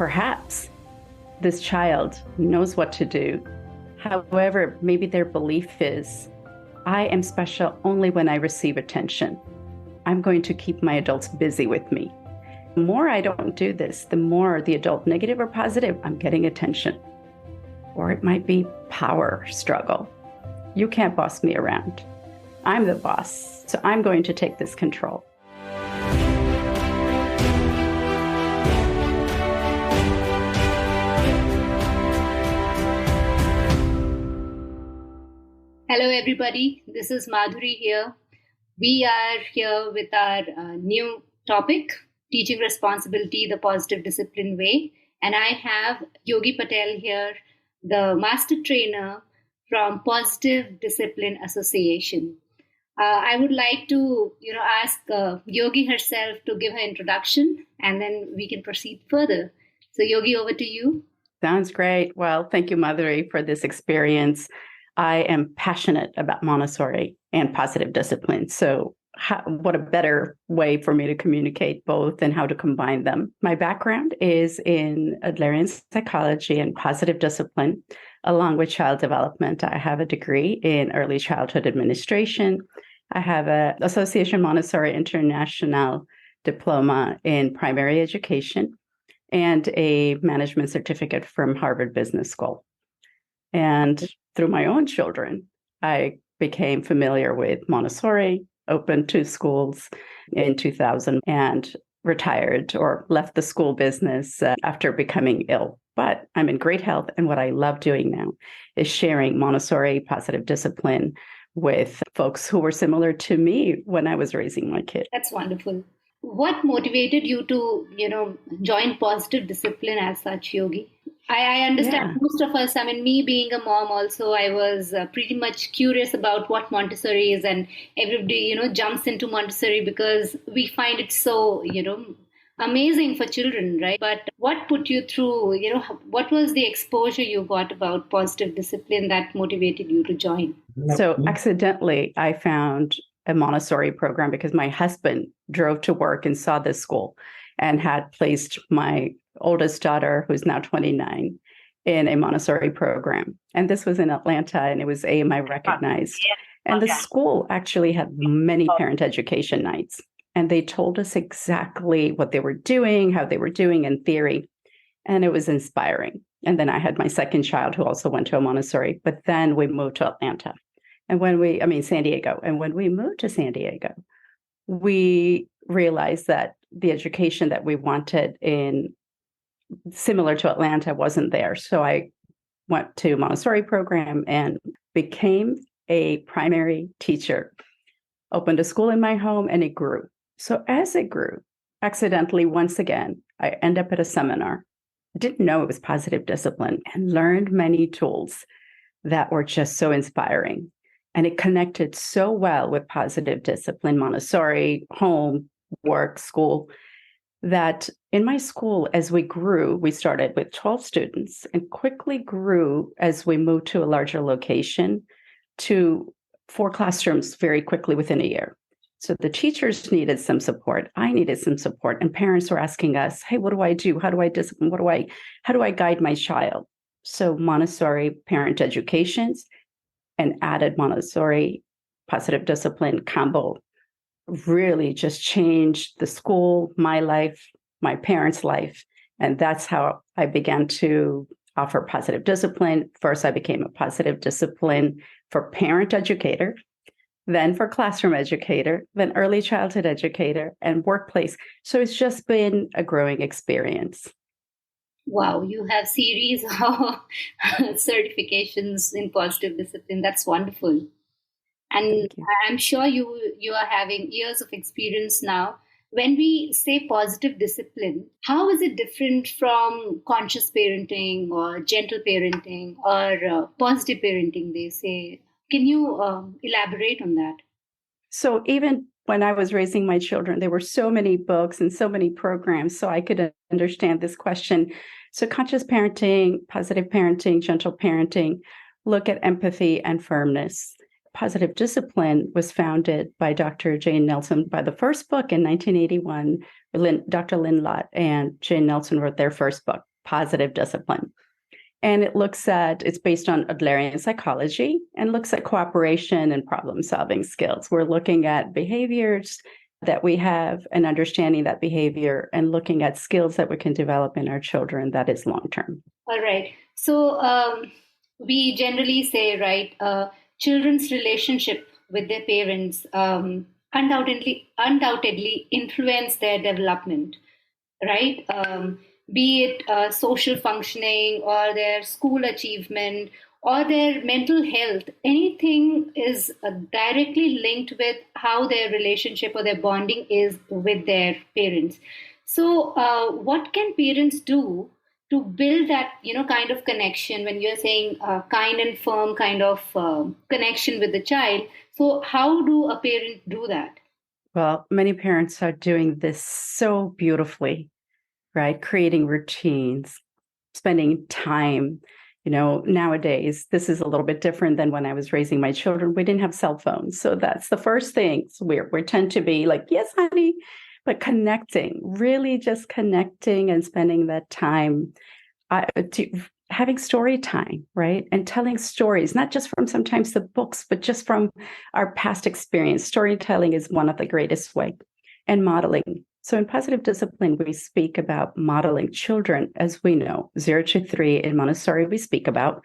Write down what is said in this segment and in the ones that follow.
perhaps this child knows what to do. However, maybe their belief is, I am special only when I receive attention. I'm going to keep my adults busy with me. The more I don't do this, the more the adult, negative or positive, I'm getting attention. Or it might be power struggle. You can't boss me around. I'm the boss, so I'm going to take this control. Hello, everybody. This is Madhuri here. We are here with our new topic, Teaching Responsibility, the Positive Discipline Way. And I have Yogi Patel here, the Master Trainer from Positive Discipline Association. I would like to, ask Yogi herself to give her introduction, and then we can proceed further. So, Yogi, over to you. Sounds great. Well, thank you, Madhuri, for this experience. I am passionate about Montessori and positive discipline. So what a better way for me to communicate both and how to combine them. My background is in Adlerian psychology and positive discipline, along with child development. I have a degree in early childhood administration. I have an Association Montessori International diploma in primary education and a management certificate from Harvard Business School. And through my own children, I became familiar with Montessori, opened 2 schools in 2000, and retired or left the school business after becoming ill. But I'm in great health. And what I love doing now is sharing Montessori positive discipline with folks who were similar to me when I was raising my kid. That's wonderful. What motivated you to, join positive discipline as such, Yogi? I understand most of us, me being a mom also, I was pretty much curious about what Montessori is, and everybody, jumps into Montessori because we find it so, amazing for children, right? But what put you through, what was the exposure you got about positive discipline that motivated you to join? So accidentally, I found a Montessori program because my husband drove to work and saw this school and had placed my oldest daughter, who's now 29, in a Montessori program. And this was in Atlanta, and it was AMI recognized. And the school actually had many parent education nights. And they told us exactly what they were doing, how they were doing in theory. And it was inspiring. And then I had my second child who also went to a Montessori, but then we moved to Atlanta. And San Diego. And when we moved to San Diego, we realized that the education that we wanted similar to Atlanta wasn't there. So I went to Montessori program and became a primary teacher, opened a school in my home, and it grew. So as it grew, accidentally, once again, I end up at a seminar. I didn't know it was positive discipline and learned many tools that were just so inspiring. And it connected so well with positive discipline, Montessori, home, work, school, that in my school, as we grew, we started with 12 students and quickly grew as we moved to a larger location to 4 classrooms very quickly within a year. So the teachers needed some support. I needed some support. And parents were asking us, hey, what do I do? How do I discipline? How do I guide my child? So Montessori parent educations and added Montessori positive discipline combo really just changed the school, my life, my parents' life. And that's how I began to offer positive discipline. First, I became a positive discipline for parent educator, then for classroom educator, then early childhood educator, and workplace. So it's just been a growing experience. Wow, you have series of certifications in positive discipline. That's wonderful. And I'm sure you are having years of experience now. When we say positive discipline, how is it different from conscious parenting or gentle parenting or positive parenting, they say? Can you elaborate on that? So even when I was raising my children, there were so many books and so many programs, so I could understand this question. So conscious parenting, positive parenting, gentle parenting, look at empathy and firmness. Positive discipline was founded by Dr. Jane Nelson by the first book in 1981. Dr. Lynn Lott and Jane Nelson wrote their first book. positive discipline. And it's based on Adlerian psychology and looks at cooperation and problem solving skills. We're looking at behaviors that we have and understanding that behavior and looking at skills that we can develop in our children that is long term. All right. So we generally say, right, children's relationship with their parents undoubtedly influence their development, right? Be it social functioning or their school achievement or their mental health, anything is directly linked with how their relationship or their bonding is with their parents. So, what can parents do to build that, kind of connection when you're saying kind and firm kind of connection with the child? So, how do a parent do that? Well, many parents are doing this so beautifully, right? Creating routines, spending time. Nowadays, this is a little bit different than when I was raising my children. We didn't have cell phones. So that's the first thing. We tend to be like, yes, honey, but connecting, really just connecting and spending that time, having story time, right? And telling stories, not just from sometimes the books, but just from our past experience. Storytelling is one of the greatest way, and modeling. So in positive discipline, we speak about modeling children, as we know, 0 to 3 in Montessori, we speak about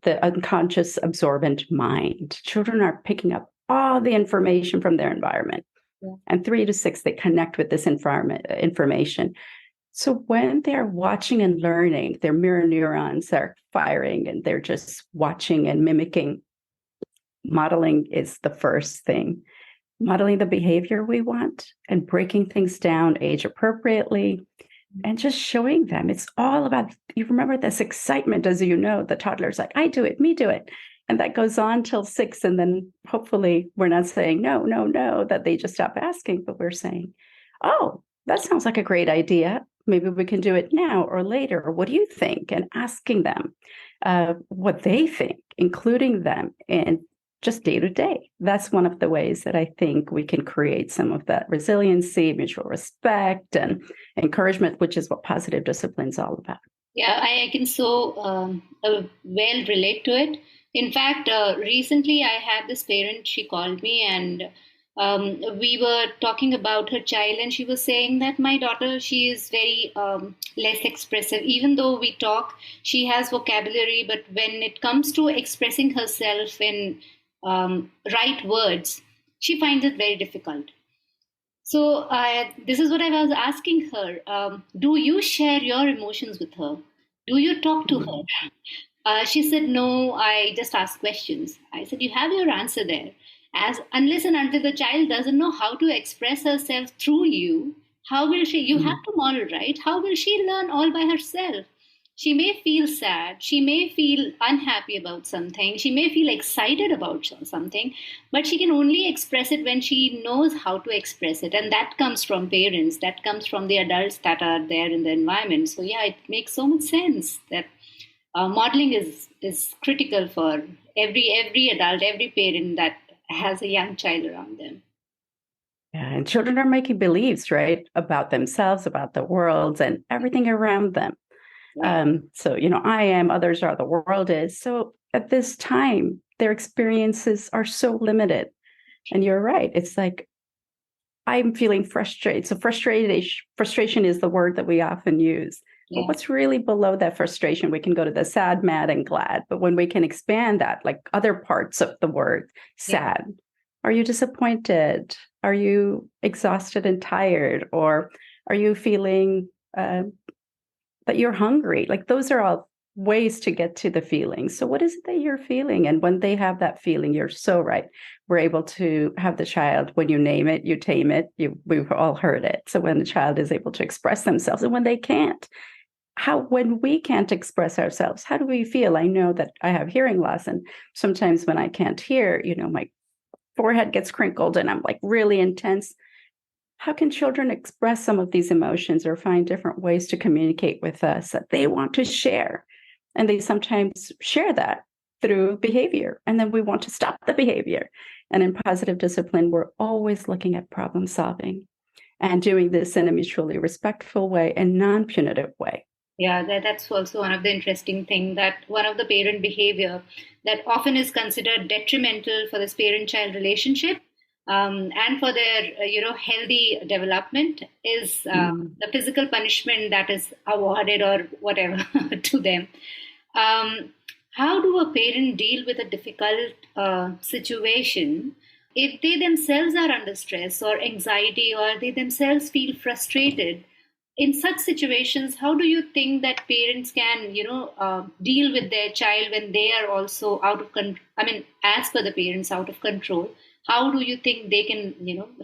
the unconscious absorbent mind. Children are picking up all the information from their environment. Yeah. And 3 to 6, they connect with this information. So when they're watching and learning, their mirror neurons are firing and they're just watching and mimicking. Modeling is the first thing. Modeling the behavior we want and breaking things down age appropriately and just showing them. It's all about, you remember this excitement, as you know, the toddler's like, I do it, me do it. And that goes on till 6. And then hopefully we're not saying, no, that they just stop asking, but we're saying, oh, that sounds like a great idea. Maybe we can do it now or later. Or what do you think? And asking them what they think, including them in just day to day. That's one of the ways that I think we can create some of that resiliency, mutual respect, and encouragement, which is what positive discipline is all about. Yeah, I can so well relate to it. In fact, recently I had this parent, she called me and we were talking about her child, and she was saying that my daughter, she is very less expressive. Even though we talk, she has vocabulary, but when it comes to expressing herself in right words, she finds it very difficult. So this is what I was asking her. Do you share your emotions with her? Do you talk to her? She said, no, I just ask questions. I said, you have your answer there. Unless and until the child doesn't know how to express herself through you, how will she? You have to model, right? How will she learn all by herself? She may feel sad. She may feel unhappy about something. She may feel excited about something, but she can only express it when she knows how to express it. And that comes from parents. That comes from the adults that are there in the environment. So yeah, it makes so much sense that modeling is critical for every adult, every parent that has a young child around them. Yeah, and children are making beliefs, right, about themselves, about the world, and everything around them. So, I am, others are, the world is. So at this time, their experiences are so limited. And you're right. It's like, I'm feeling frustrated. So frustration is the word that we often use. Yeah. But what's really below that frustration? We can go to the sad, mad, and glad. But when we can expand that, like other parts of the word, sad, yeah. Are you disappointed? Are you exhausted and tired? Or are you feeling that you're hungry? Like those are all ways to get to the feeling. So what is it that you're feeling? And when they have that feeling, you're so right. We're able to have the child, when you name it, you tame it. We've all heard it. So when the child is able to express themselves, and when they can't, when we can't express ourselves, how do we feel? I know that I have hearing loss, and sometimes when I can't hear, my forehead gets crinkled and I'm like really intense. How can children express some of these emotions or find different ways to communicate with us that they want to share? And they sometimes share that through behavior. And then we want to stop the behavior. And in positive discipline, we're always looking at problem solving and doing this in a mutually respectful way and non-punitive way. Yeah, that's also one of the interesting thing, that one of the parent behavior that often is considered detrimental for this parent-child relationship, and for their healthy development is Mm. the physical punishment that is awarded or whatever to them. Um, how do a parent deal with a difficult situation if they themselves are under stress or anxiety, or they themselves feel frustrated? In such situations, how do you think that parents can deal with their child when they are also out of control? I mean, as per the parents out of control, how do you think they can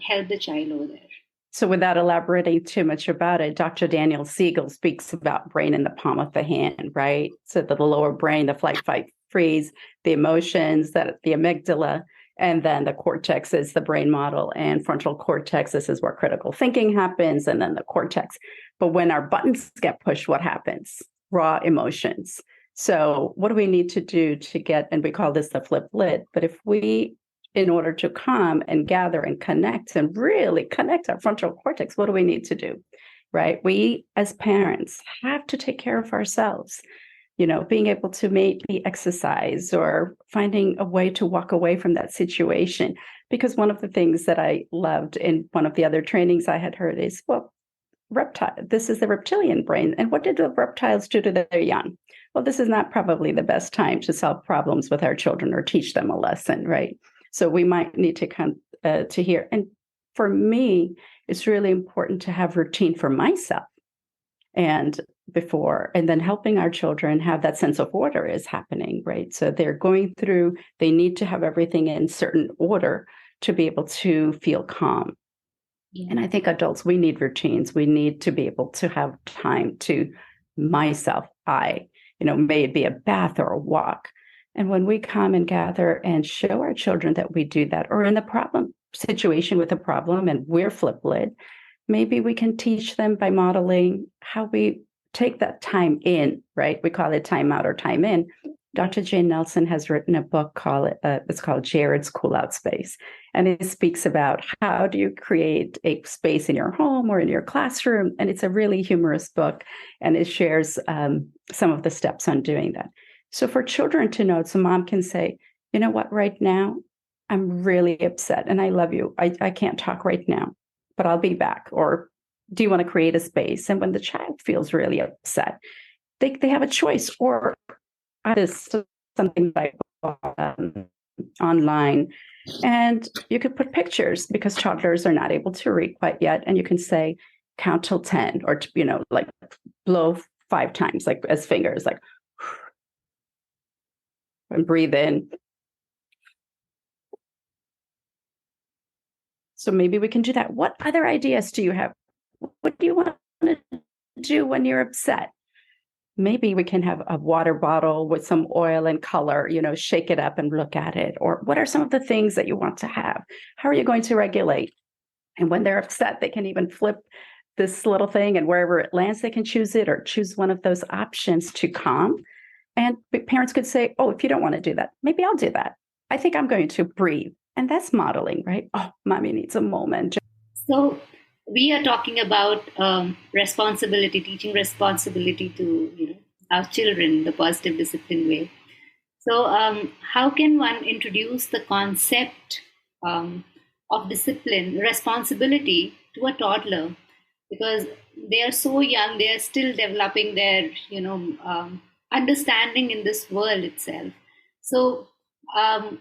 help the child over there? So, without elaborating too much about it, Dr. Daniel Siegel speaks about brain in the palm of the hand, right? So, the lower brain, the flight, fight, freeze, the emotions, that the amygdala, and then the cortex is the brain model, and frontal cortex. This is where critical thinking happens, and then the cortex. But when our buttons get pushed, what happens? Raw emotions. So, what do we need to do to get, and we call this the flip lid, but if we in order to calm and gather and connect and really connect our frontal cortex, what do we need to do? Right? We as parents have to take care of ourselves. Being able to maybe exercise or finding a way to walk away from that situation. Because one of the things that I loved in one of the other trainings I had heard is, well, this is the reptilian brain. And what did the reptiles do to their young? Well, this is not probably the best time to solve problems with our children or teach them a lesson, right? So we might need to come to hear. And for me, it's really important to have routine for myself and and then helping our children have that sense of order is happening, right? So they need to have everything in certain order to be able to feel calm. And I think adults, we need routines. We need to be able to have time to may it be a bath or a walk. And when we come and gather and show our children that we do that, or in the problem situation with a problem and we're flip lid, maybe we can teach them by modeling how we take that time in, right? We call it time out or time in. Dr. Jane Nelson has written a book it's called Jared's Cool Out Space. And it speaks about how do you create a space in your home or in your classroom. And it's a really humorous book. And it shares some of the steps on doing that. So for children to know, so mom can say, you know what, right now, I'm really upset and I love you. I can't talk right now, but I'll be back. Or do you want to create a space? And when the child feels really upset, they have a choice. Or this something like online, and you could put pictures because toddlers are not able to read quite yet, and you can say count till 10, or like blow 5 times, like as fingers, like, and breathe in. So maybe we can do that. What other ideas do you have? What do you want to do when you're upset? Maybe we can have a water bottle with some oil and color, shake it up and look at it. Or what are some of the things that you want to have? How are you going to regulate? And when they're upset, they can even flip this little thing, and wherever it lands, they can choose it or choose one of those options to calm. And parents could say, oh, if you don't want to do that, maybe I'll do that. I think I'm going to breathe. And that's modeling, right? Oh, mommy needs a moment. So we are talking about responsibility, teaching responsibility to our children, the positive discipline way. So how can one introduce the concept of discipline, responsibility to a toddler? Because they are so young, they are still developing their understanding in this world itself. So um,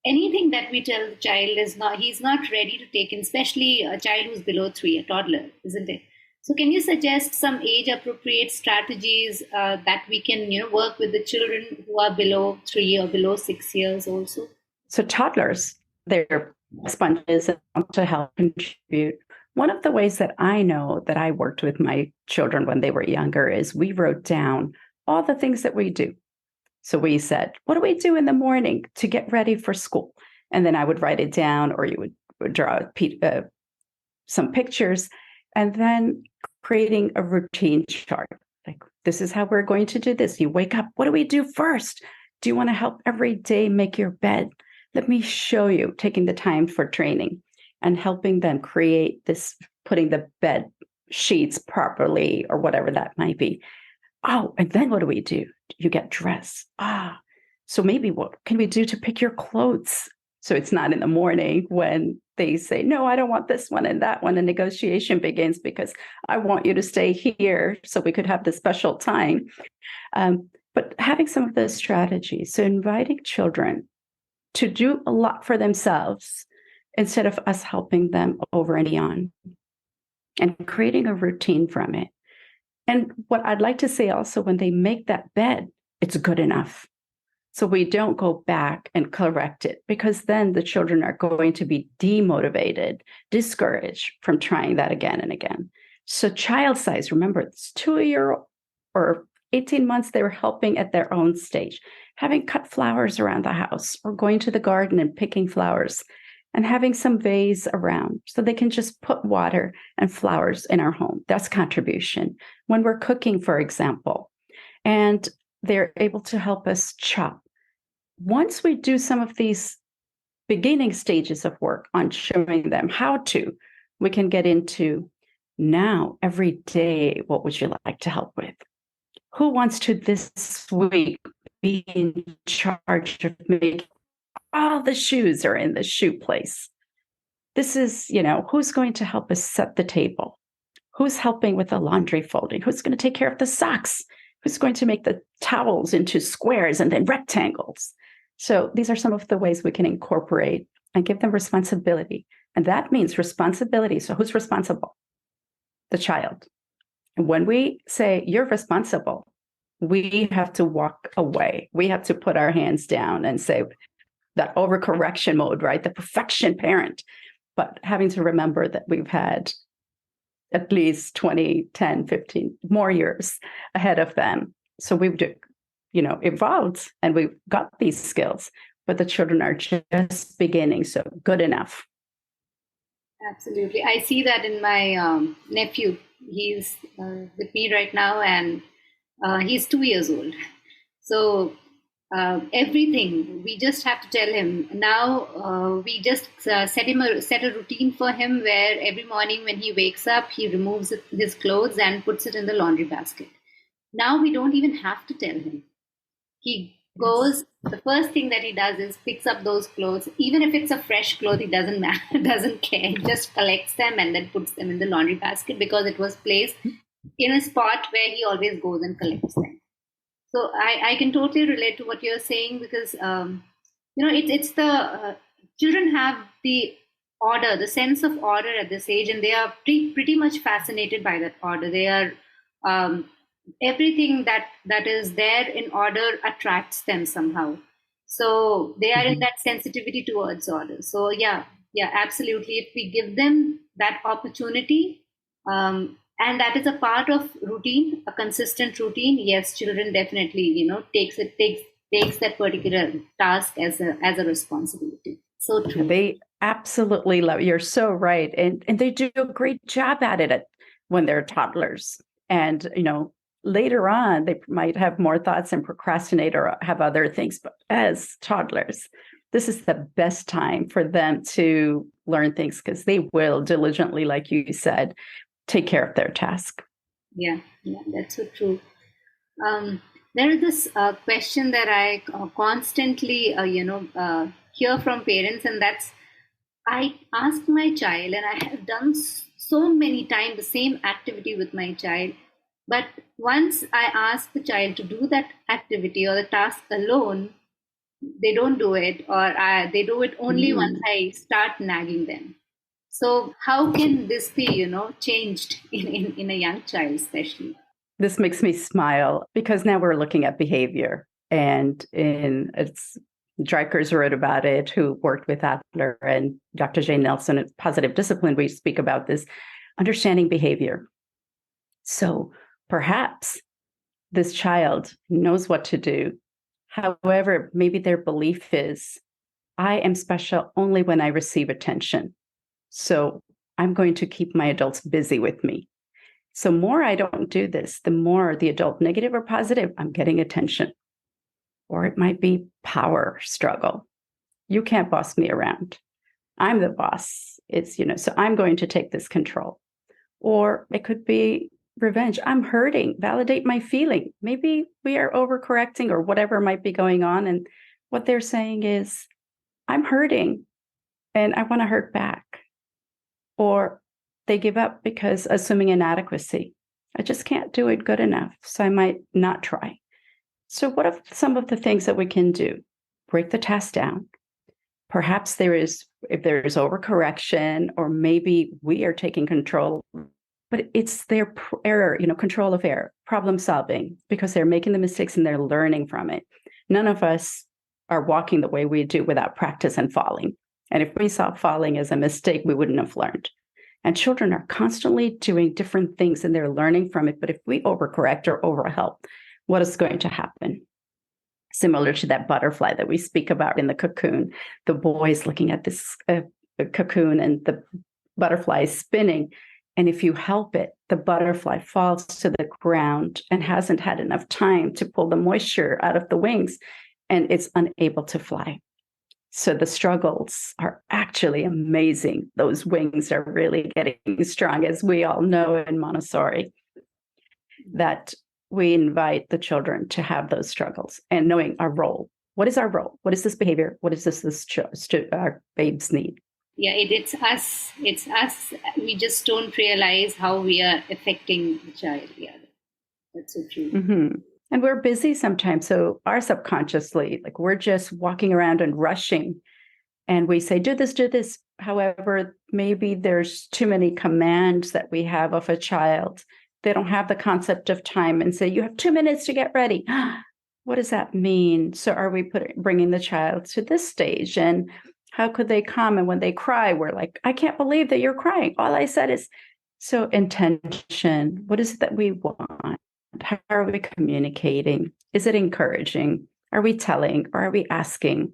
anything that we tell the child is not, he's not ready to take in, especially a child who's below 3, a toddler, isn't it? So can you suggest some age appropriate strategies that we can work with the children who are below 3 or below 6 years also? So toddlers, they're sponges and want to help contribute. One of the ways that I know that I worked with my children when they were younger is we wrote down all the things that we do. So we said, what do we do in the morning to get ready for school? And then I would write it down, or you would draw some pictures, and then creating a routine chart. Like, this is how we're going to do this. You wake up. What do we do first? Do you want to help every day make your bed? Let me show you, taking the time for training and helping them create this, putting the bed sheets properly or whatever that might be. Oh, and then what do? You get dressed. So maybe what can we do to pick your clothes? So it's not in the morning when they say, no, I don't want this one and that one. And negotiation begins because I want you to stay here so we could have this special time. But having some of those strategies, so inviting children to do a lot for themselves instead of us helping them over and beyond, and creating a routine from it. And what I'd like to say also, when they make that bed, it's good enough. So we don't go back and correct it, because then the children are going to be demotivated, discouraged from trying that again and again. So child size, remember, it's 2-year or 18 months, they were helping at their own stage, having cut flowers around the house or going to the garden and picking flowers and having some vase around so they can just put water and flowers in our home. That's contribution. When we're cooking, for example, and they're able to help us chop. Once we do some of these beginning stages of work on showing them how to, we can get into now every day, what would you like to help with? Who wants to this week be in charge of making all the shoes are in the shoe place? This is, who's going to help us set the table? Who's helping with the laundry folding? Who's going to take care of the socks? Who's going to make the towels into squares and then rectangles? So these are some of the ways we can incorporate and give them responsibility. And that means responsibility. So who's responsible? The child. And when we say you're responsible, we have to walk away. We have to put our hands down and say that overcorrection mode, right? The perfection parent. But having to remember that we've had at least 20, 10, 15 more years ahead of them. So we've, evolved and we've got these skills, but the children are just beginning. So good enough. Absolutely. I see that in my nephew. He's with me right now, and he's 2 years old. So everything, we just have to tell him. Now we just set a routine for him where every morning when he wakes up, he removes his clothes and puts it in the laundry basket. Now we don't even have to tell him. He goes, the first thing that he does is picks up those clothes. Even if it's a fresh cloth, he doesn't care. He just collects them and then puts them in the laundry basket because it was placed in a spot where he always goes and collects them. So I can totally relate to what you're saying, because it's the children have the order, the sense of order at this age, and they are pretty much fascinated by that order. They are everything that is there in order attracts them somehow. So they are in that sensitivity towards order. So yeah, absolutely. If we give them that opportunity, and that is a part of routine, a consistent routine, yes, children definitely, takes that particular task as a responsibility. So true. They absolutely love it. You're so right. And they do a great job at it when they're toddlers. And, later on, they might have more thoughts and procrastinate or have other things. But as toddlers, this is the best time for them to learn things, because they will diligently, like you said, take care of their task. Yeah, that's so true. There is this question that I constantly, hear from parents, and that's, I ask my child, and I have done so many times the same activity with my child. But once I ask the child to do that activity or the task alone, they don't do it, or they do it only once I start nagging them. So how can this be, changed in a young child, especially? This makes me smile, because now we're looking at behavior, and it's Dreikers wrote about it, who worked with Adler, and Dr. Jane Nelson at Positive Discipline. We speak about this, understanding behavior. So perhaps this child knows what to do. However, maybe their belief is, I am special only when I receive attention. So I'm going to keep my adults busy with me. So more I don't do this, the more the adult, negative or positive, I'm getting attention. Or it might be power struggle. You can't boss me around. I'm the boss. It's, so I'm going to take this control. Or it could be revenge. I'm hurting. Validate my feeling. Maybe we are overcorrecting or whatever might be going on. And what they're saying is, I'm hurting and I want to hurt back. Or they give up because assuming inadequacy. I just can't do it good enough. So I might not try. So what are some of the things that we can do? Break the task down. Perhaps if there is overcorrection, or maybe we are taking control, but it's their error, control of error, problem solving, because they're making the mistakes and they're learning from it. None of us are walking the way we do without practice and falling. And if we saw falling as a mistake, we wouldn't have learned. And children are constantly doing different things and they're learning from it. But if we overcorrect or overhelp, what is going to happen? Similar to that butterfly that we speak about in the cocoon, the boy is looking at this cocoon and the butterfly is spinning. And if you help it, the butterfly falls to the ground and hasn't had enough time to pull the moisture out of the wings, and it's unable to fly. So the struggles are actually amazing. Those wings are really getting strong, as we all know in Montessori, that we invite the children to have those struggles and knowing our role. What is our role? What is this behavior? What is this our babes need? Yeah, it's us. It's us. We just don't realize how we are affecting the child. Yeah, that's so true. Mm-hmm. And we're busy sometimes. So our subconsciously, like we're just walking around and rushing. And we say, do this, do this. However, maybe there's too many commands that we have of a child. They don't have the concept of time and say, you have 2 minutes to get ready. What does that mean? So are we bringing the child to this stage? And how could they come? And when they cry, we're like, I can't believe that you're crying. All I said is, so intention. What is it that we want? How are we communicating? Is it encouraging? Are we telling? Or are we asking?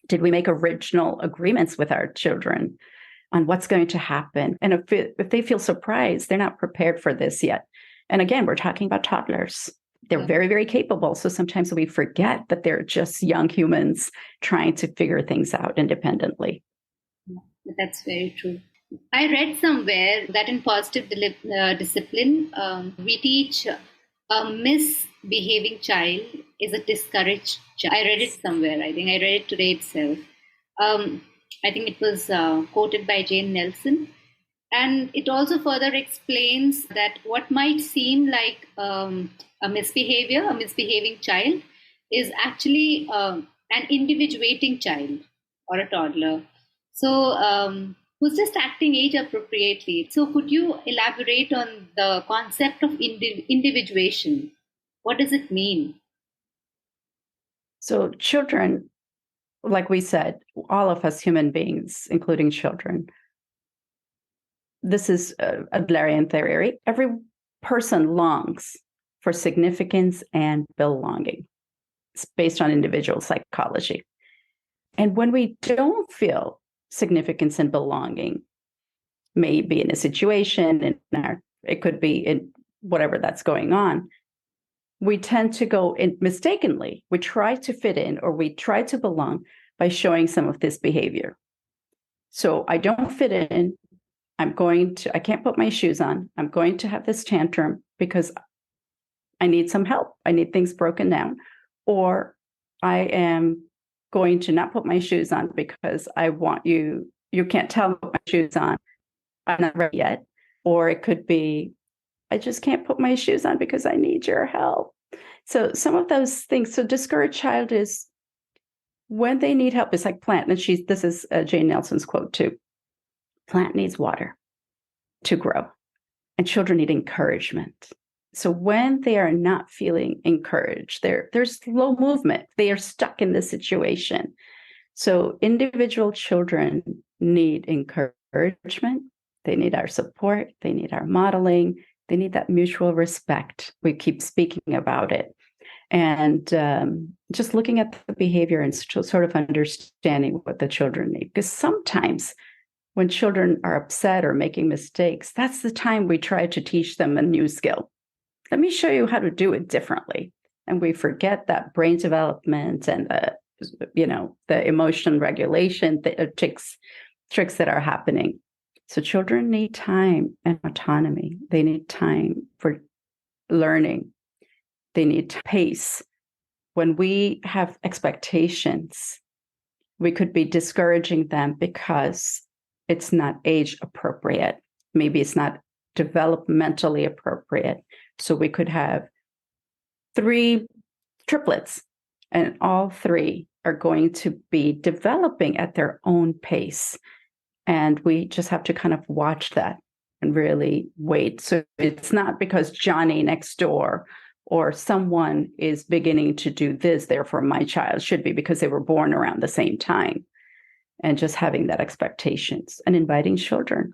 Did we make original agreements with our children on what's going to happen? And if they feel surprised, they're not prepared for this yet. And again, we're talking about toddlers. They're very, very capable. So sometimes we forget that they're just young humans trying to figure things out independently. That's very true. I read somewhere that in positive discipline, we teach a misbehaving child is a discouraged child. I read it somewhere. I think I read it today itself. I think it was quoted by Jane Nelson. And it also further explains that what might seem like a misbehaving child is actually an individuating child or a toddler. So who's just acting age appropriately. So could you elaborate on the concept of individuation? What does it mean? So children, like we said, all of us human beings, including children, this is Adlerian theory. Every person longs for significance and belonging. It's based on individual psychology. And when we don't feel significance and belonging, maybe in a situation, it could be in whatever that's going on, we tend to go in mistakenly. We try to fit in or we try to belong by showing some of this behavior. So I don't fit in. I can't put my shoes on. I'm going to have this tantrum because I need some help. I need things broken down. Or I am going to not put my shoes on because I want you can't tell me to put my shoes on. I'm not ready yet. Or it could be, I just can't put my shoes on because I need your help. So some of those things. So discouraged child is when they need help. It's like plant. And this is Jane Nelson's quote too. Plant needs water to grow, and children need encouragement. So when they are not feeling encouraged, there's low movement. They are stuck in this situation. So individual children need encouragement. They need our support. They need our modeling. They need that mutual respect. We keep speaking about it. And just looking at the behavior and sort of understanding what the children need. Because sometimes when children are upset or making mistakes, that's the time we try to teach them a new skill. Let me show you how to do it differently. And we forget that brain development and the emotion regulation tricks that are happening. So children need time and autonomy. They need time for learning. They need pace. When we have expectations, we could be discouraging them because it's not age appropriate. Maybe it's not developmentally appropriate. So we could have 3 triplets, and all 3 are going to be developing at their own pace. And we just have to kind of watch that and really wait. So it's not because Johnny next door or someone is beginning to do this, therefore my child should be, because they were born around the same time. And just having that expectations and inviting children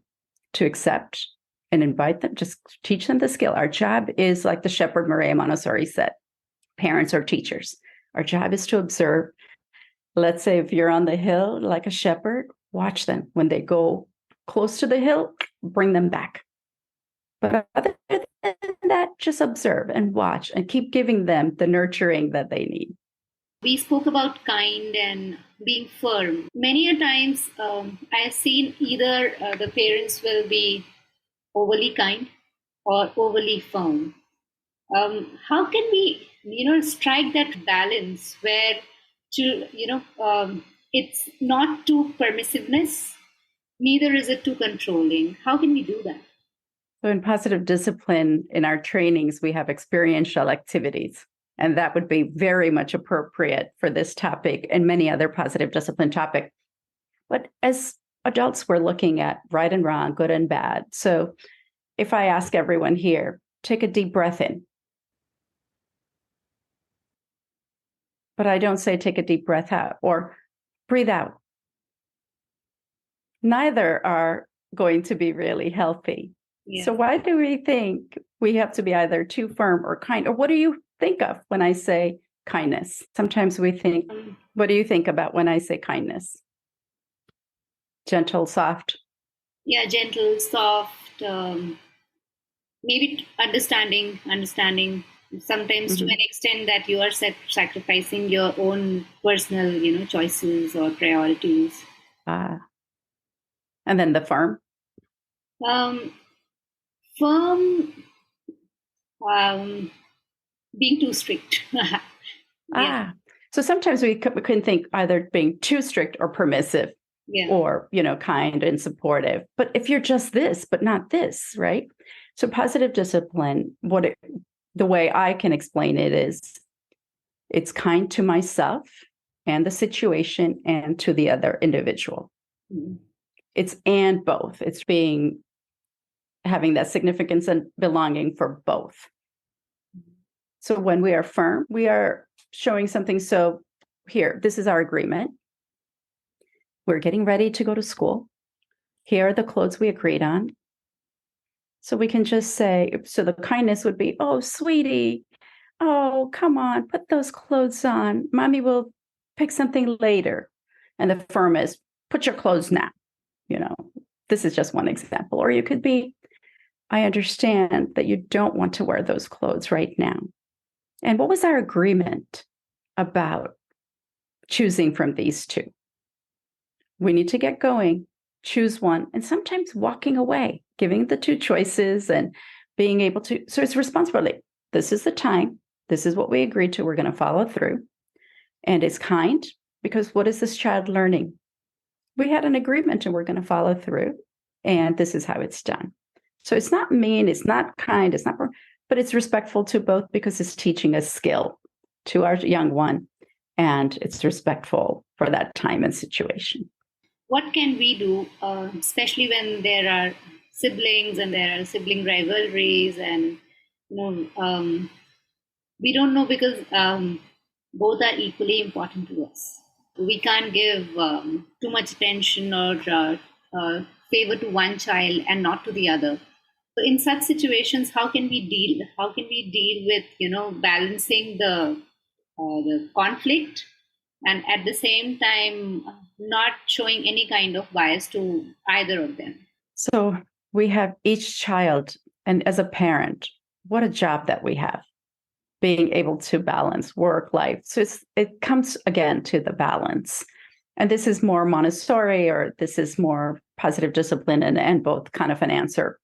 to accept and invite them, just teach them the skill. Our job is, like the shepherd Maria Montessori said, parents are teachers. Our job is to observe. Let's say if you're on the hill like a shepherd, watch them. When they go close to the hill, bring them back. But other than that, just observe and watch and keep giving them the nurturing that they need. We spoke about kind and being firm. Many a times I have seen either the parents will be overly kind or overly firm. How can we, strike that balance where, it's not too permissiveness, neither is it too controlling? How can we do that? So in positive discipline, in our trainings, we have experiential activities, and that would be very much appropriate for this topic and many other positive discipline topics. But as adults, we're looking at right and wrong, good and bad. So if I ask everyone here, take a deep breath in. But I don't say take a deep breath out or breathe out. Neither are going to be really healthy. Yeah. So why do we think we have to be either too firm or kind? Or what do you think of when I say kindness? Sometimes we think, what do you think about when I say kindness? Gentle, soft? Yeah, gentle, soft, maybe understanding, sometimes to an extent that you are sacrificing your own personal, choices or priorities. And then the firm? Firm, being too strict. Yeah. So sometimes we can think either being too strict or permissive, or, kind and supportive. But if you're just this, but not this, right? So positive discipline, the way I can explain it is, it's kind to myself and the situation and to the other individual. Mm-hmm. It's and both. It's having that significance and belonging for both. So when we are firm, we are showing something. So here, this is our agreement. We're getting ready to go to school. Here are the clothes we agreed on. So we can just say, so the kindness would be, oh, sweetie, oh, come on, put those clothes on. Mommy will pick something later. And the firm is, put your clothes now. This is just one example. Or you could be, I understand that you don't want to wear those clothes right now. And what was our agreement about choosing from these 2? We need to get going, choose one, and sometimes walking away, giving the 2 choices and being able to. So it's responsibility. This is the time. This is what we agreed to. We're going to follow through. And it's kind, because what is this child learning? We had an agreement and we're going to follow through. And this is how it's done. So it's not mean, it's not kind, it's not, but it's respectful to both, because it's teaching a skill to our young one. And it's respectful for that time and situation. What can we do, especially when there are siblings and there are sibling rivalries, and we don't know, because both are equally important to us. We can't give too much attention or favor to one child and not to the other. So in such situations, how can we deal? How can we deal with balancing the conflict, and at the same time not showing any kind of bias to either of them? So we have each child, and as a parent, what a job that we have, being able to balance work, life. So it comes again to the balance. And this is more Montessori, or this is more positive discipline and both kind of an answer.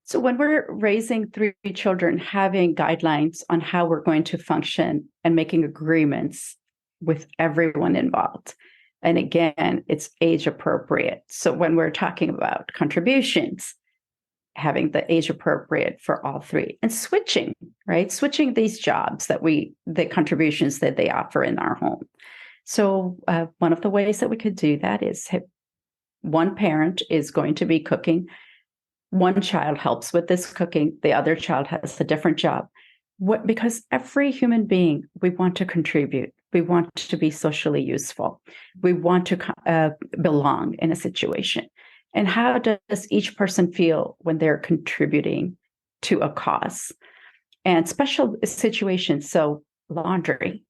So when we're raising 3 children, having guidelines on how we're going to function and making agreements with everyone involved. And again, it's age appropriate. So when we're talking about contributions, having the age appropriate for all 3 and switching, right? Switching these jobs the contributions that they offer in our home. So one of the ways that we could do that is one parent is going to be cooking. One child helps with this cooking. The other child has a different job. Because every human being, we want to contribute. We want to be socially useful. We want to belong in a situation. And how does each person feel when they're contributing to a cause? And special situations, so laundry.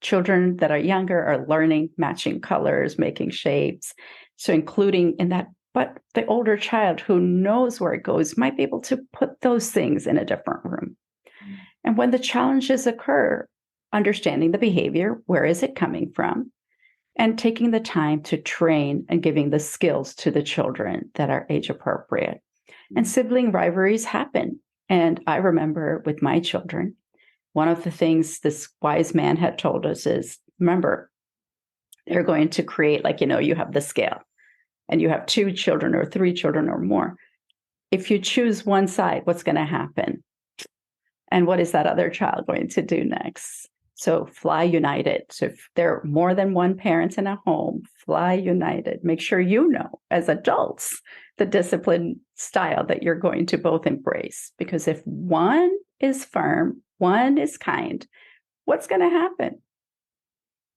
Children that are younger are learning matching colors, making shapes. So including in that, but the older child who knows where it goes might be able to put those things in a different room. And when the challenges occur, understanding the behavior, where is it coming from? And taking the time to train and giving the skills to the children that are age appropriate. And sibling rivalries happen. And I remember with my children, one of the things this wise man had told us is, remember, they're going to create, you have the scale and you have 2 children or 3 children or more. If you choose one side, what's going to happen? And what is that other child going to do next? So fly united. So if there are more than one parent in a home, fly united. Make sure you know as adults the discipline style that you're going to both embrace. Because if one is firm, one is kind, what's going to happen?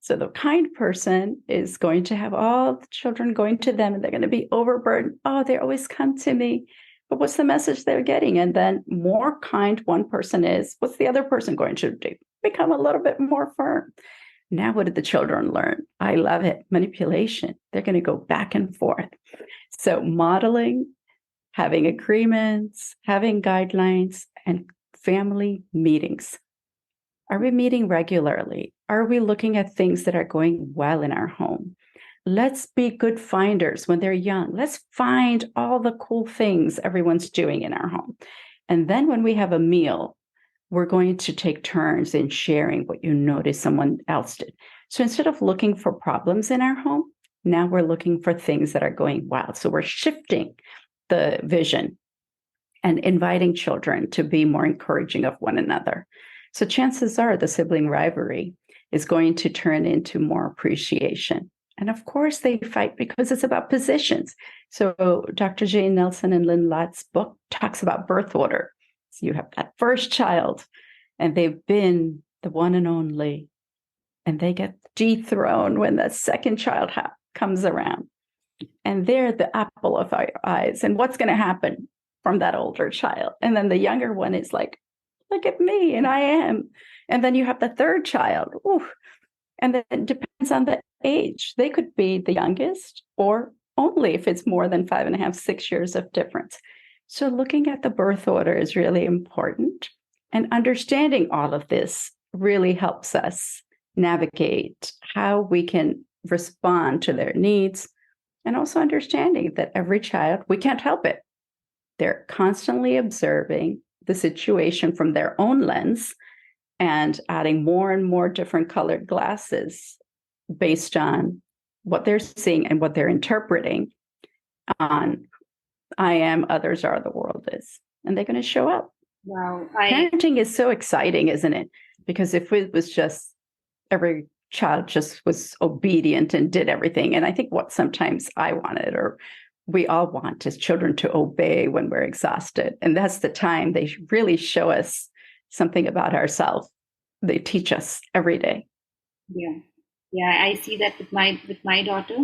So the kind person is going to have all the children going to them and they're going to be overburdened. Oh, they always come to me. But what's the message they're getting? And then more kind one person is, what's the other person going to do? Become a little bit more firm. Now, what did the children learn? I love it. Manipulation. They're going to go back and forth. So modeling, having agreements, having guidelines, and family meetings. Are we meeting regularly? Are we looking at things that are going well in our home? Let's be good finders when they're young. Let's find all the cool things everyone's doing in our home. And then when we have a meal, we're going to take turns in sharing what you notice someone else did. So instead of looking for problems in our home, now we're looking for things that are going well. So we're shifting the vision and inviting children to be more encouraging of one another. So chances are the sibling rivalry is going to turn into more appreciation. And of course, they fight because it's about positions. So Dr. Jane Nelson and Lynn Lott's book talks about birth order. So you have that first child, and they've been the one and only, and they get dethroned when the second child comes around. And they're the apple of our eyes. And what's going to happen from that older child? And then the younger one is like, look at me, and I am. And then you have the third child. Ooh. And then it depends on the age. They could be the youngest, or only if it's more than 5.5, 6 years of difference. So looking at the birth order is really important. And understanding all of this really helps us navigate how we can respond to their needs. And also understanding that every child, we can't help it. They're constantly observing the situation from their own lens and adding more and more different colored glasses based on what they're seeing and what they're interpreting on I am, others are, the world is. And they're going to show up. Wow. Parenting is so exciting, isn't it? Because if it was just every child just was obedient and did everything, and I think what sometimes I wanted, or we all want, is children to obey when we're exhausted. And that's the time they really show us something about ourselves. They teach us every day. Yeah, I see that with my daughter.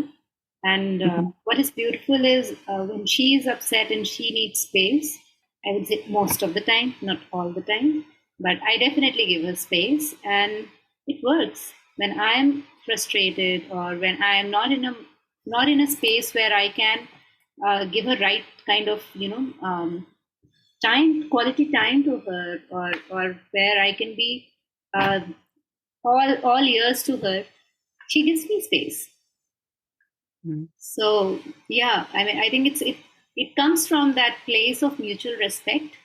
And what is beautiful is when she is upset and she needs space, I would say most of the time, not all the time, but I definitely give her space, and it works. When I am frustrated, or when I am not in a space where I can give her right kind of quality time to her, or where I can be all ears to her, she gives me space. Mm. So yeah, I mean, I think it comes from that place of mutual respect.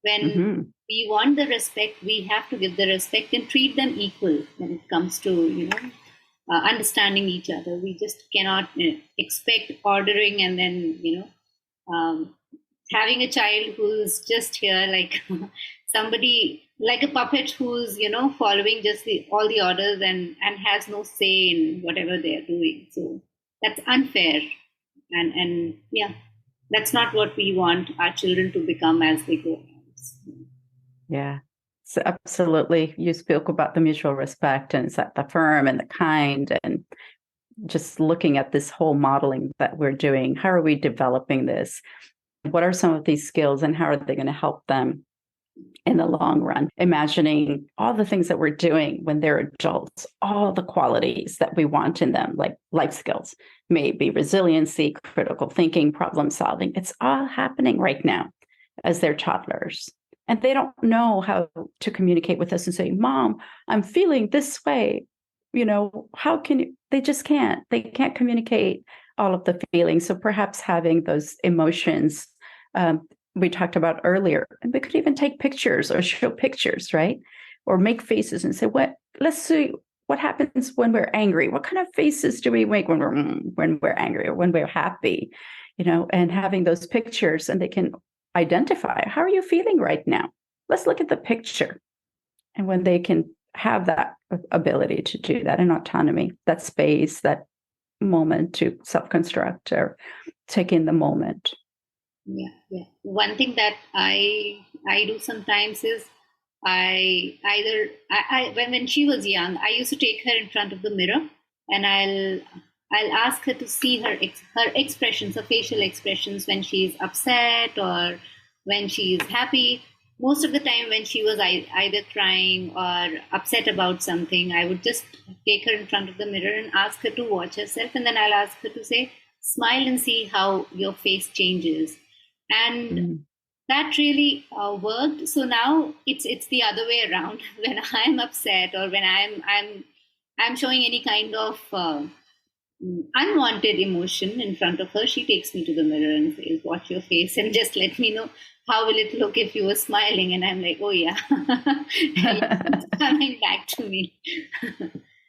When Hmm. we want the respect, we have to give the respect and treat them equal when it comes to understanding each other. We just cannot expect ordering and then having a child who's just here like somebody like a puppet who's following just all the orders and has no say in whatever they're doing. So that's unfair, and yeah, that's not what we want our children to become as they grow. Yeah. So absolutely. You spoke about the mutual respect and it's that the firm and the kind and just looking at this whole modeling that we're doing. How are we developing this? What are some of these skills and how are they going to help them in the long run? Imagining all the things that we're doing when they're adults, all the qualities that we want in them, like life skills, maybe resiliency, critical thinking, problem solving. It's all happening right now as they're toddlers. And they don't know how to communicate with us and say, Mom, I'm feeling this way. How can you? They just can't. They can't communicate all of the feelings. So perhaps having those emotions we talked about earlier, and we could even take pictures or show pictures, right? Or make faces and say, let's see what happens when we're angry. What kind of faces do we make when we're angry or when we're happy? And having those pictures and they can identify, how are you feeling right now? Let's look at the picture. And when they can have that ability to do that and autonomy, that space, that moment to self-construct or take in the moment. Yeah, yeah. One thing that I do sometimes is when she was young, I used to take her in front of the mirror and I'll ask her to see her expressions, her facial expressions when she's upset or when she's happy. Most of the time, when she was either crying or upset about something, I would just take her in front of the mirror and ask her to watch herself, and then I'll ask her to say, "Smile and see how your face changes." And Mm. that really worked. So now it's the other way around. When I'm upset or when I'm showing any kind of unwanted emotion in front of her, she takes me to the mirror and says, "Watch your face and just let me know how will it look if you were smiling." And I'm like, "Oh yeah, it's coming back to me."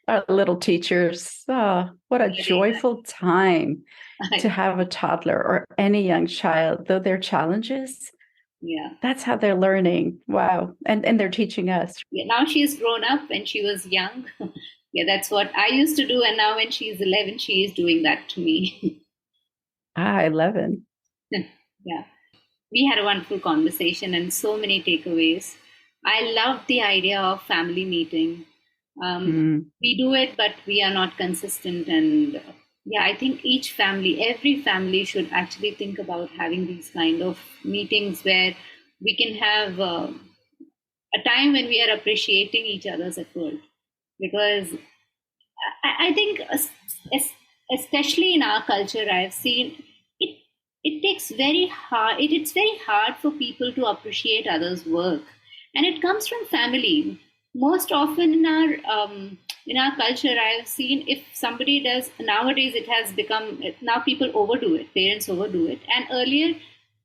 Our little teachers. Oh, what a Very joyful time to nice. have a toddler or any young child, though their challenges, Yeah. that's how they're learning. Wow. And they're teaching us. Yeah, now she's grown up. When she was young, yeah, that's what I used to do. And now when she's 11, she is doing that to me. 11. Yeah. We had a wonderful conversation and so many takeaways. I love the idea of family meeting. Mm. We do it, but we are not consistent. And yeah, I think every family should actually think about having these kind of meetings where we can have a time when we are appreciating each other's effort. Because I think, especially in our culture, I've seen it. It takes very hard. It's very hard for people to appreciate others' work, and it comes from family. Most often in our culture, I've seen if somebody does nowadays, it has become now people overdo it. Parents overdo it, and earlier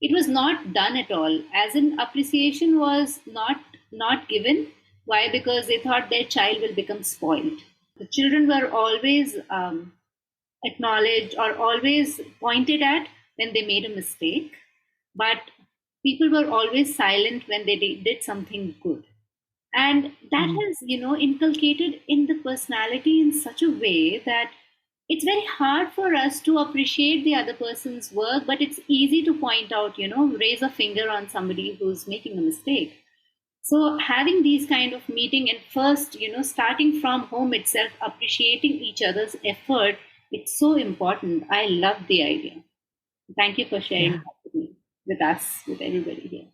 it was not done at all. As in appreciation was not given. Why? Because they thought their child will become spoiled. The children were always acknowledged or always pointed at when they made a mistake, but people were always silent when they did something good. And that Mm. has, inculcated in the personality in such a way that it's very hard for us to appreciate the other person's work, but it's easy to point out, raise a finger on somebody who's making a mistake. So having these kind of meeting and first, starting from home itself, appreciating each other's effort, it's so important. I love the idea. Thank you for sharing Yeah, that with me, with us, with everybody here.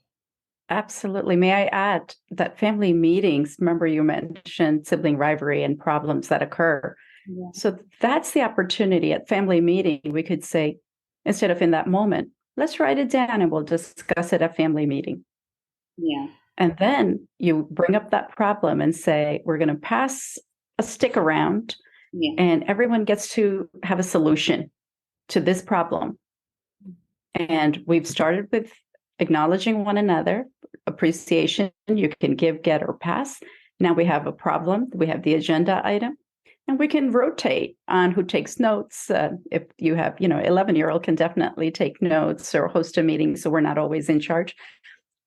absolutely. May I add that family meetings, remember you mentioned sibling rivalry and problems that occur. Yeah. So that's the opportunity at family meeting. We could say, instead of in that moment, let's write it down and we'll discuss it at family meeting. Yeah. And then you bring up that problem and say, we're going to pass a stick around Yeah. and everyone gets to have a solution. to this problem. And we've started with acknowledging one another, appreciation. You can give, get, or pass. Now we have a problem. We have the agenda item. And we can rotate on who takes notes. If you have, 11-year-old can definitely take notes or host a meeting, so we're not always in charge.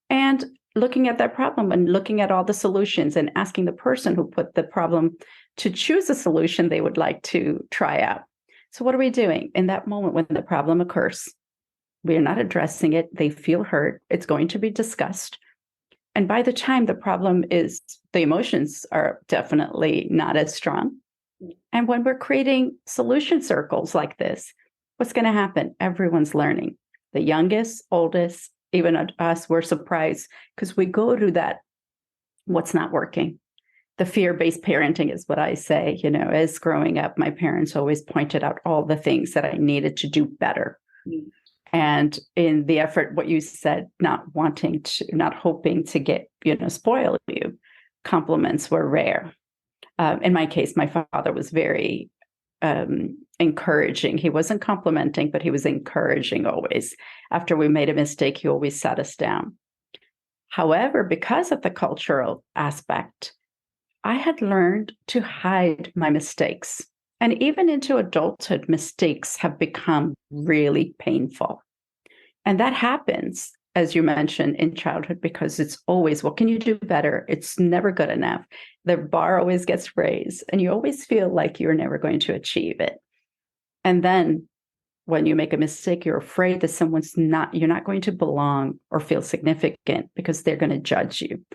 And looking at that problem and looking at all the solutions and asking the person who put the problem to choose a solution they would like to try out. So what are we doing in that moment when the problem occurs? We are not addressing it. They feel hurt. It's going to be discussed. And by the time the problem is, the emotions are definitely not as strong. And when we're creating solution circles like this, what's going to happen? Everyone's learning. The youngest, oldest, even us, we're surprised because we go to that, what's not working. The fear-based parenting is what I say. As growing up, my parents always pointed out all the things that I needed to do better. Mm. And in the effort, what you said, not hoping to get, spoil you, compliments were rare. In my case, my father was very encouraging. He wasn't complimenting, but he was encouraging always. After we made a mistake, he always sat us down. However, because of the cultural aspect, I had learned to hide my mistakes. And even into adulthood, mistakes have become really painful. And that happens, as you mentioned, in childhood, because it's always, what can you do better? It's never good enough. The bar always gets raised, and you always feel like you're never going to achieve it. And then when you make a mistake, you're afraid that you're not going to belong or feel significant because they're going to judge you,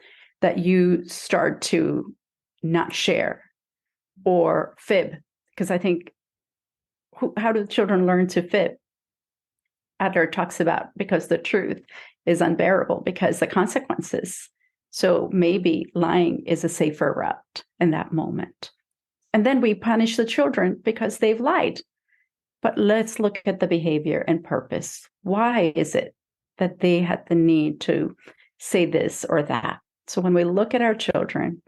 that you start to not share or fib. Because I think, how do children learn to fib? Adler talks about, because the truth is unbearable because the consequences. So maybe lying is a safer route in that moment. And then we punish the children because they've lied. But let's look at the behavior and purpose. Why is it that they had the need to say this or that? So when we look at our children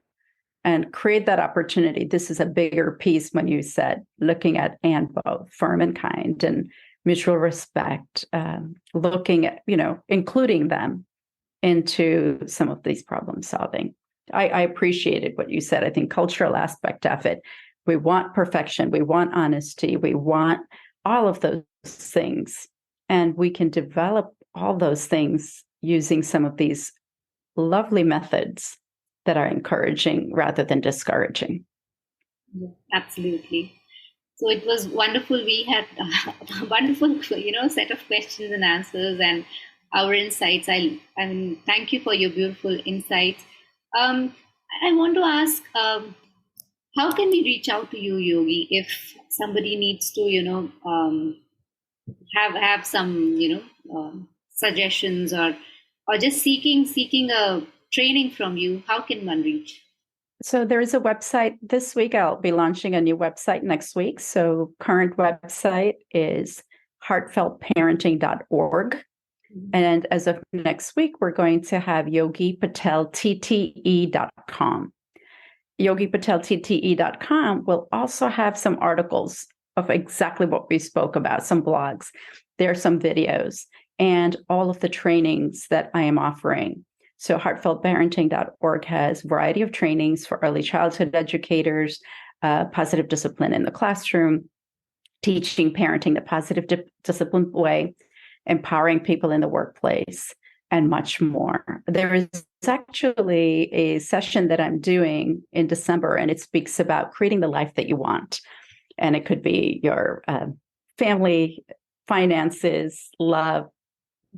and create that opportunity, this is a bigger piece when you said looking at and both, firm and kind, and mutual respect, looking at, including them into some of these problem solving. I appreciated what you said. I think cultural aspect of it, we want perfection, we want honesty, we want all of those things. And we can develop all those things using some of these lovely methods that are encouraging rather than discouraging. Absolutely. So it was wonderful. We had a wonderful, set of questions and answers and our insights. I mean, thank you for your beautiful insights. I want to ask, how can we reach out to you, Yogi, if somebody needs to, have some, suggestions or just seeking a training from you? How can one reach? So there is a website this week. I'll be launching a new website next week. So current website is heartfeltparenting.org. Mm-hmm. And as of next week, we're going to have YogiPatelTTE.com. YogiPatelTTE.com will also have some articles of exactly what we spoke about, some blogs. There are some videos and all of the trainings that I am offering. So heartfeltparenting.org has a variety of trainings for early childhood educators, positive discipline in the classroom, teaching parenting the positive disciplined way, empowering people in the workplace, and much more. There is actually a session that I'm doing in December, and it speaks about creating the life that you want. And it could be your family, finances, love,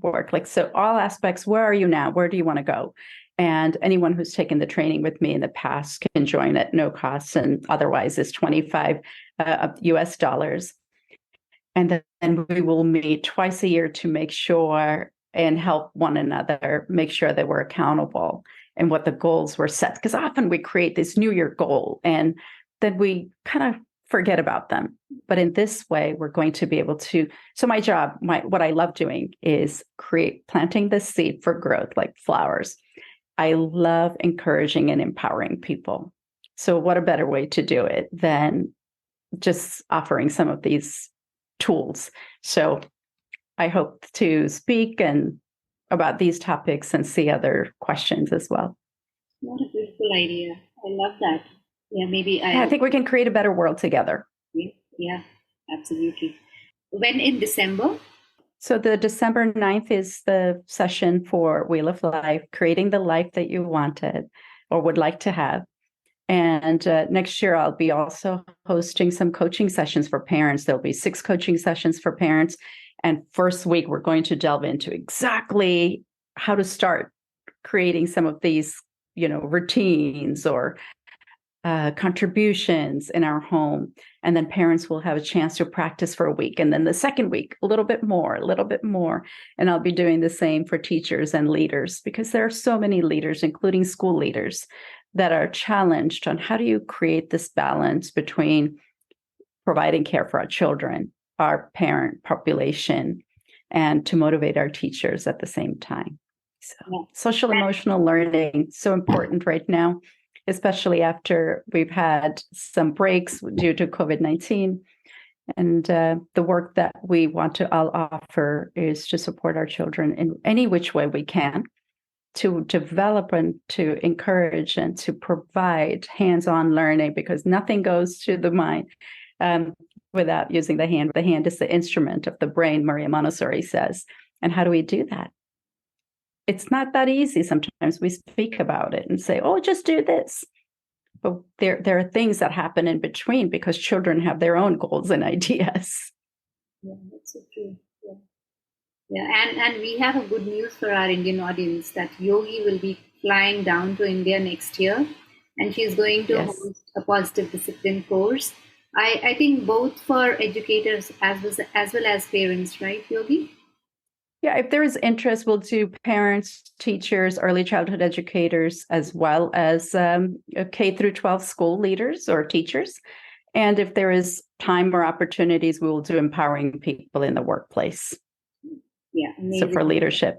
work, so all aspects. Where are you now? Where do you want to go? And anyone who's taken the training with me in the past can join at no cost, and otherwise is $25 US. And then we will meet twice a year to make sure and help one another, make sure that we're accountable and what the goals were set. Because often we create this New Year goal and then we kind of forget about them. But in this way, we're going to be able to. So my job, what I love doing is planting the seed for growth like flowers. I love encouraging and empowering people. So what a better way to do it than just offering some of these tools. So I hope to speak and about these topics and see other questions as well. What a beautiful idea. I love that. Yeah, maybe I think we can create a better world together. Yeah, absolutely. When in December? So the December 9th is the session for Wheel of Life, creating the life that you wanted or would like to have. And next year, I'll be also hosting some coaching sessions for parents. There'll be 6 coaching sessions for parents. And first week, we're going to delve into exactly how to start creating some of these, routines or contributions in our home. And then parents will have a chance to practice for a week. And then the second week, a little bit more. And I'll be doing the same for teachers and leaders, because there are so many leaders, including school leaders, that are challenged on how do you create this balance between providing care for our children, our parent population, and to motivate our teachers at the same time. So social emotional learning, so important right now, especially after we've had some breaks due to COVID-19. And the work that we want to all offer is to support our children in any which way we can, to develop and to encourage and to provide hands-on learning, because nothing goes to the mind without using the hand. The hand is the instrument of the brain, Maria Montessori says. And how do we do that? It's not that easy. Sometimes we speak about it and say, oh, just do this. But there are things that happen in between, because children have their own goals and ideas. Yeah, that's so true. Yeah, and we have a good news for our Indian audience that Yogi will be flying down to India next year, and she's going to host a positive discipline course. I think both for educators as well as parents, right, Yogi? Yeah, if there is interest, we'll do parents, teachers, early childhood educators, as well as K through 12 school leaders or teachers. And if there is time or opportunities, we will do empowering people in the workplace. Yeah, amazing. So for leadership.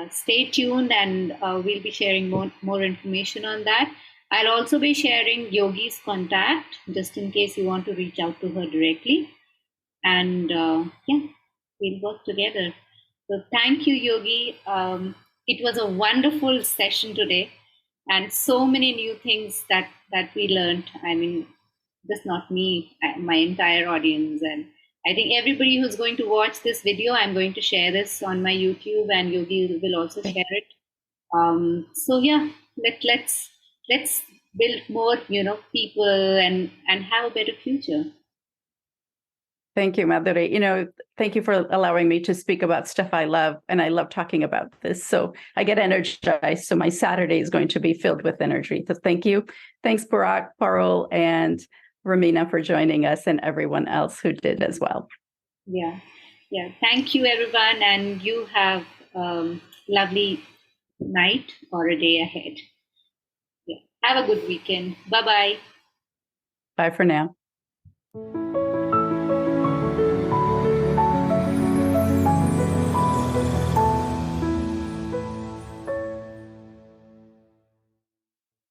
Stay tuned, and we'll be sharing more information on that. I'll also be sharing Yogi's contact, just in case you want to reach out to her directly. And we'll work together. So thank you, Yogi. It was a wonderful session today, and so many new things that we learned. I mean, just not me, my entire audience. And I think everybody who's going to watch this video, I'm going to share this on my YouTube, and Yogi will also share it. So yeah, let's build more, people and have a better future. Thank you, Madhuri. Thank you for allowing me to speak about stuff I love, and I love talking about this. So I get energized. So my Saturday is going to be filled with energy. So thank you. Thanks, Parag, Parul, and Ramina for joining us, and everyone else who did as well. Yeah. Thank you, everyone. And you have lovely night or a day ahead. Yeah. Have a good weekend. Bye-bye. Bye for now.